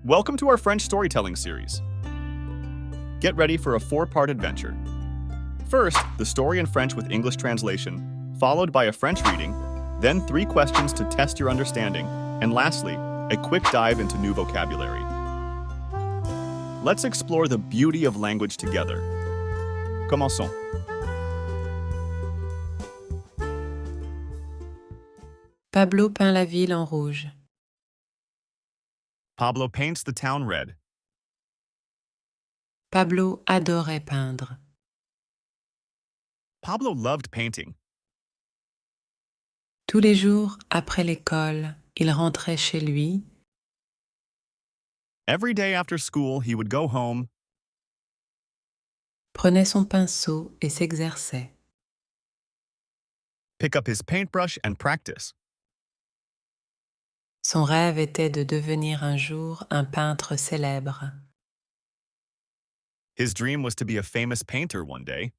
Welcome to our French storytelling series. Get ready for a four-part adventure. First, the story in French with English translation, followed by a French reading, then 3 questions to test your understanding, and lastly, a quick dive into new vocabulary. Let's explore the beauty of language together. Commençons. Pablo peint la ville en rouge. Pablo paints the town red. Pablo adorait peindre. Pablo loved painting. Tous les jours, après l'école, il rentrait chez lui, Every day after school, he would go home, prenait son pinceau et s'exerçait. pick up his paintbrush, and practice. Son rêve était de devenir un jour un peintre célèbre. His dream was to be a famous painter one day.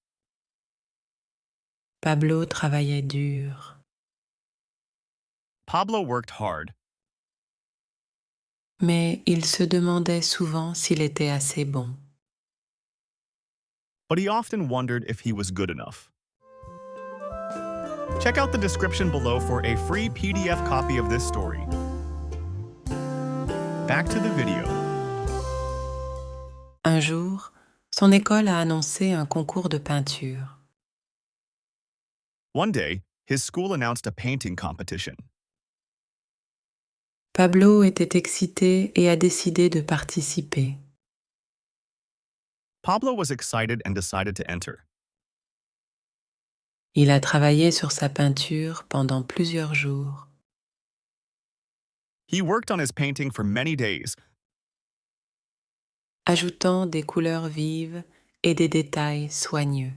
Pablo travaillait dur. Pablo worked hard, Mais il se demandait souvent s'il était assez bon. but he often wondered if he was good enough. Check out the description below for a free PDF copy of this story. Back to the video. Un jour, son école a annoncé un concours de peinture. One day, his school announced a painting competition. Pablo était excité et a décidé de participer. Pablo was excited and decided to enter. Il a travaillé sur sa peinture pendant plusieurs jours. He worked on his painting for many days, Ajoutant des couleurs vives et des détails soigneux.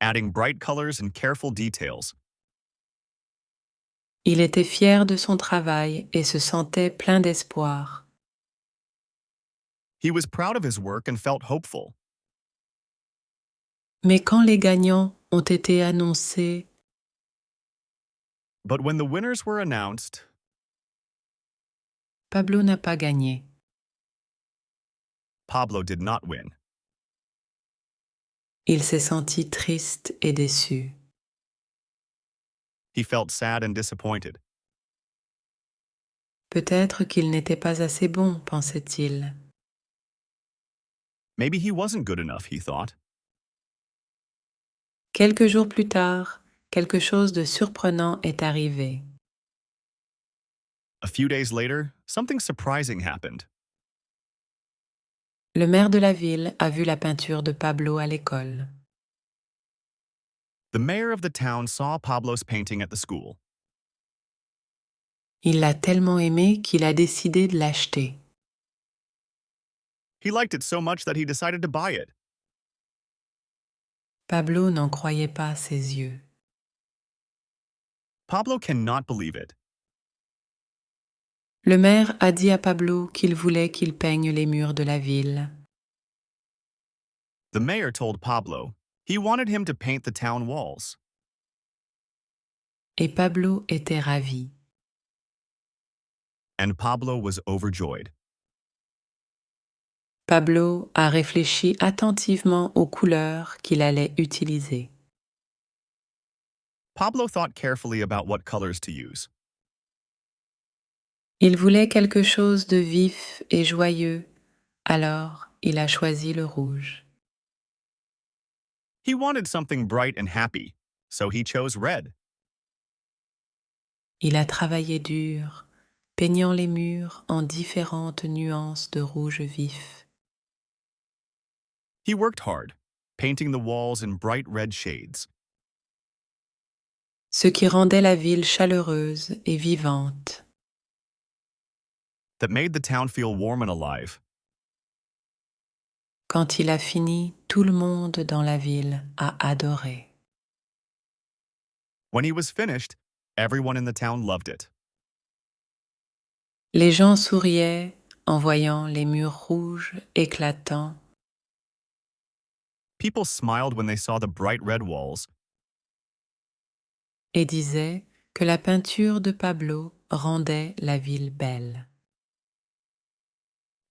adding bright colors and careful details. Il était fier de son travail et se sentait plein d'espoir. He was proud of his work and felt hopeful. Mais quand les gagnants ont été annoncés, But when the winners were announced, Pablo n'a pas gagné. Pablo did not win. Il s'est senti triste et déçu. He felt sad and disappointed. Peut-être qu'il n'était pas assez bon, pensait-il. Maybe he wasn't good enough, he thought. Quelques jours plus tard, quelque chose de surprenant est arrivé. A few days later, something surprising happened. Le maire de la ville a vu la peinture de Pablo à l'école. The mayor of the town saw Pablo's painting at the school. Il l'a tellement aimé qu'il a décidé de l'acheter. He liked it so much that he decided to buy it. Pablo n'en croyait pas ses yeux. Pablo cannot believe it. Le maire a dit à Pablo qu'il voulait qu'il peigne les murs de la ville. The mayor told Pablo he wanted him to paint the town walls. Et Pablo était ravi. And Pablo was overjoyed. Pablo a réfléchi attentivement aux couleurs qu'il allait utiliser. Pablo thought carefully about what colors to use. Il voulait quelque chose de vif et joyeux, alors il a choisi le rouge. He wanted something bright and happy, so he chose red. Il a travaillé dur, peignant les murs en différentes nuances de rouge vif. He worked hard, painting the walls in bright red shades, Ce qui rendait la ville chaleureuse et vivante. that made the town feel warm and alive. Quand il a fini, tout le monde dans la ville a adoré. When he was finished, everyone in the town loved it. Les gens souriaient en voyant les murs rouges éclatants People smiled when they saw the bright red walls et disaient que la peinture de Pablo rendait la ville belle.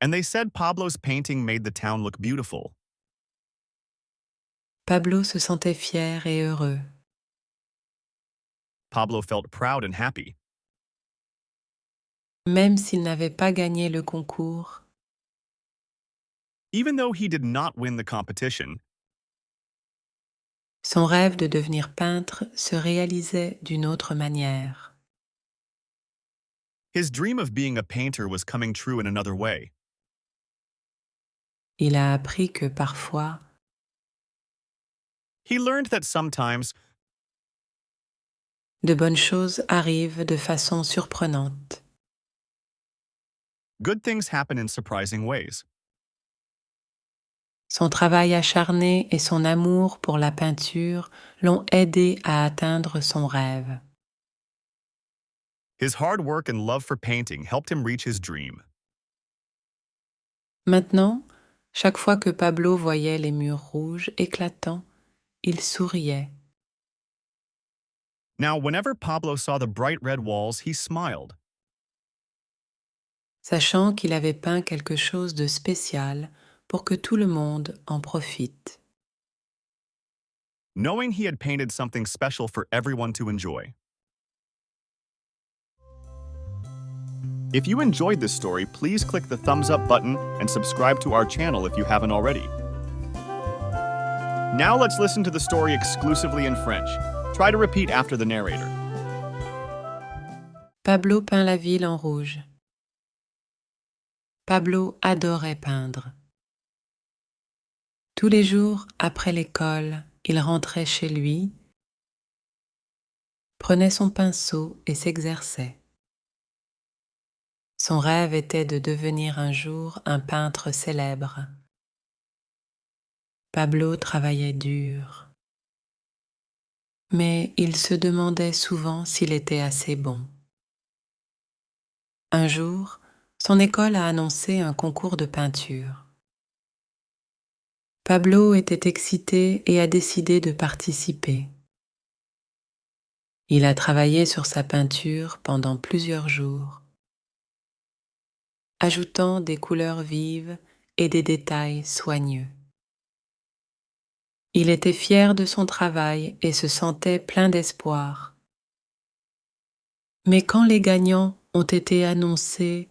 and they said Pablo's painting made the town look beautiful. Pablo se sentait fier et heureux. Pablo felt proud and happy. Même s'il n'avait pas gagné le concours, Even though he did not win the competition, son rêve de devenir peintre se réalisait d'une autre manière. his dream of being a painter was coming true in another way. Il a appris que parfois, He learned that sometimes de bonnes choses arrivent de façon surprenante. good things happen in surprising ways. Son travail acharné et son amour pour la peinture l'ont aidé à atteindre son rêve. His hard work and love for painting helped him reach his dream. Maintenant, chaque fois que Pablo voyait les murs rouges éclatants, il souriait. Now, whenever Pablo saw the bright red walls, he smiled, Sachant qu'il avait peint quelque chose de spécial pour que tout le monde en profite. knowing he had painted something special for everyone to enjoy. If you enjoyed this story, please click the thumbs up button and subscribe to our channel if you haven't already. Now let's listen to the story exclusively in French. Try to repeat after the narrator. Pablo peint la ville en rouge. Pablo adorait peindre. Tous les jours, après l'école, il rentrait chez lui, prenait son pinceau et s'exerçait. Son rêve était de devenir un jour un peintre célèbre. Pablo travaillait dur, mais il se demandait souvent s'il était assez bon. Un jour, son école a annoncé un concours de peinture. Pablo était excité et a décidé de participer. Il a travaillé sur sa peinture pendant plusieurs jours, ajoutant des couleurs vives et des détails soigneux. Il était fier de son travail et se sentait plein d'espoir. Mais quand les gagnants ont été annoncés,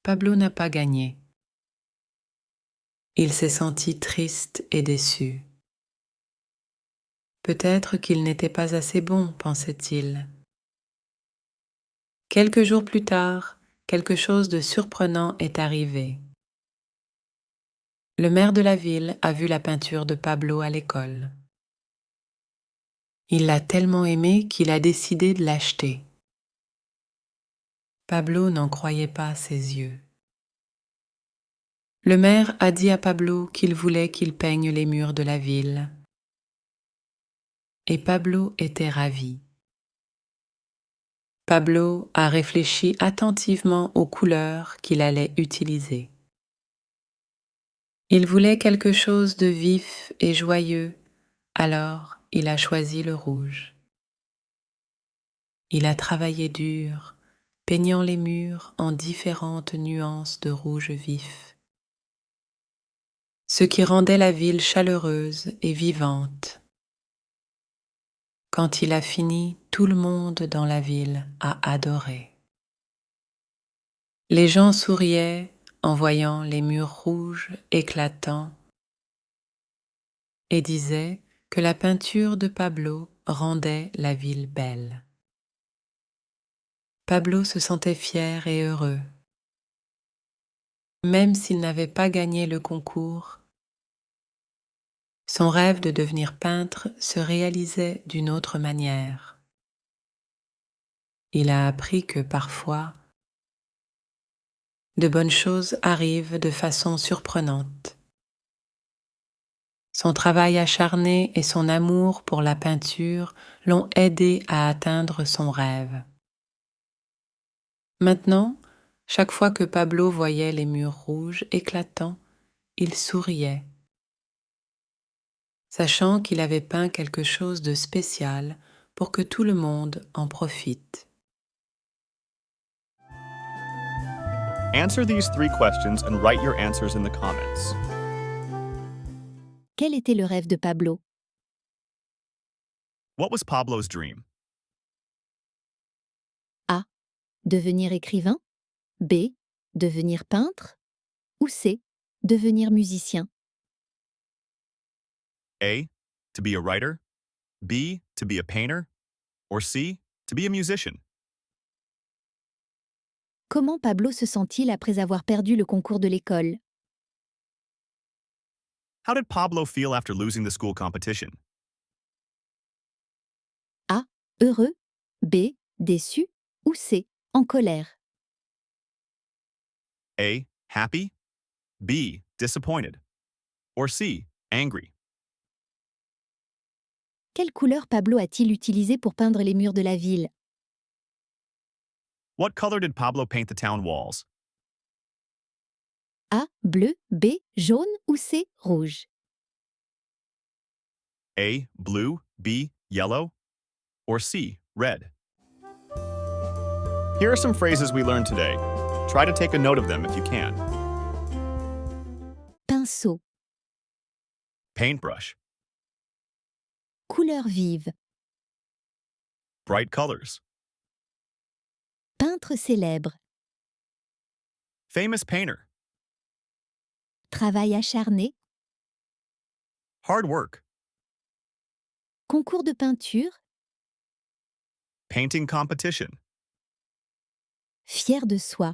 Pablo n'a pas gagné. Il s'est senti triste et déçu. Peut-être qu'il n'était pas assez bon, pensait-il. Quelques jours plus tard, quelque chose de surprenant est arrivé. Le maire de la ville a vu la peinture de Pablo à l'école. Il l'a tellement aimée qu'il a décidé de l'acheter. Pablo n'en croyait pas ses yeux. Le maire a dit à Pablo qu'il voulait qu'il peigne les murs de la ville. Et Pablo était ravi. Pablo a réfléchi attentivement aux couleurs qu'il allait utiliser. Il voulait quelque chose de vif et joyeux, alors il a choisi le rouge. Il a travaillé dur, peignant les murs en différentes nuances de rouge vif, ce qui rendait la ville chaleureuse et vivante. Quand il a fini, tout le monde dans la ville a adoré. Les gens souriaient en voyant les murs rouges éclatants et disaient que la peinture de Pablo rendait la ville belle. Pablo se sentait fier et heureux. Même s'il n'avait pas gagné le concours, son rêve de devenir peintre se réalisait d'une autre manière. Il a appris que parfois, de bonnes choses arrivent de façon surprenante. Son travail acharné et son amour pour la peinture l'ont aidé à atteindre son rêve. Maintenant, chaque fois que Pablo voyait les murs rouges éclatants, il souriait, sachant qu'il avait peint quelque chose de spécial pour que tout le monde en profite. Answer these 3 questions and write your answers in the comments. Quel était le rêve de Pablo? What was Pablo's dream? A. Devenir écrivain. B. Devenir peintre. Ou C. Devenir musicien. A. To be a writer. B. To be a painter. Or C. To be a musician. Comment Pablo se sent-il après avoir perdu le concours de l'école? How did Pablo feel after losing the school competition? A. Heureux. B. Déçu. Ou C. En colère. A. Happy. B. Disappointed. Or C. Angry. Quelle couleur Pablo a-t-il utilisée pour peindre les murs de la ville? What color did Pablo paint the town walls? A. Bleu. B. Jaune. Ou C. Rouge. A. Blue. B. Yellow. Or C. Red. Here are some phrases we learned today. Try to take a note of them if you can. Pinceau. Paintbrush. Couleur vive. Bright colors. Peintre célèbre. Famous painter. Travail acharné. Hard work. Concours de peinture. Painting competition. Fier de soi.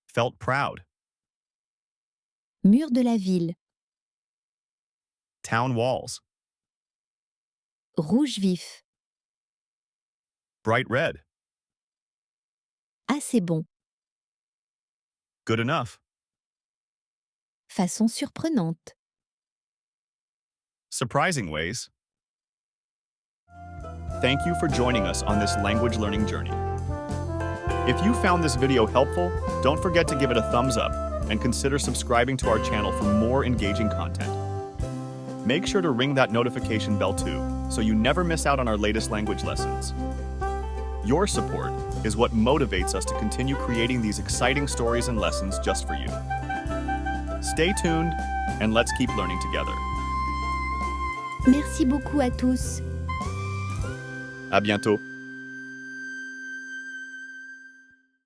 Felt proud. Mur de la ville. Town walls. Rouge vif. Bright red. Assez bon. Good enough. Façon surprenante. Surprising ways. Thank you for joining us on this language learning journey. If you found this video helpful, don't forget to give it a thumbs up and consider subscribing to our channel for more engaging content. Make sure to ring that notification bell too, so you never miss out on our latest language lessons. Your support is what motivates us to continue creating these exciting stories and lessons just for you. Stay tuned, and let's keep learning together. Merci beaucoup à tous. À bientôt.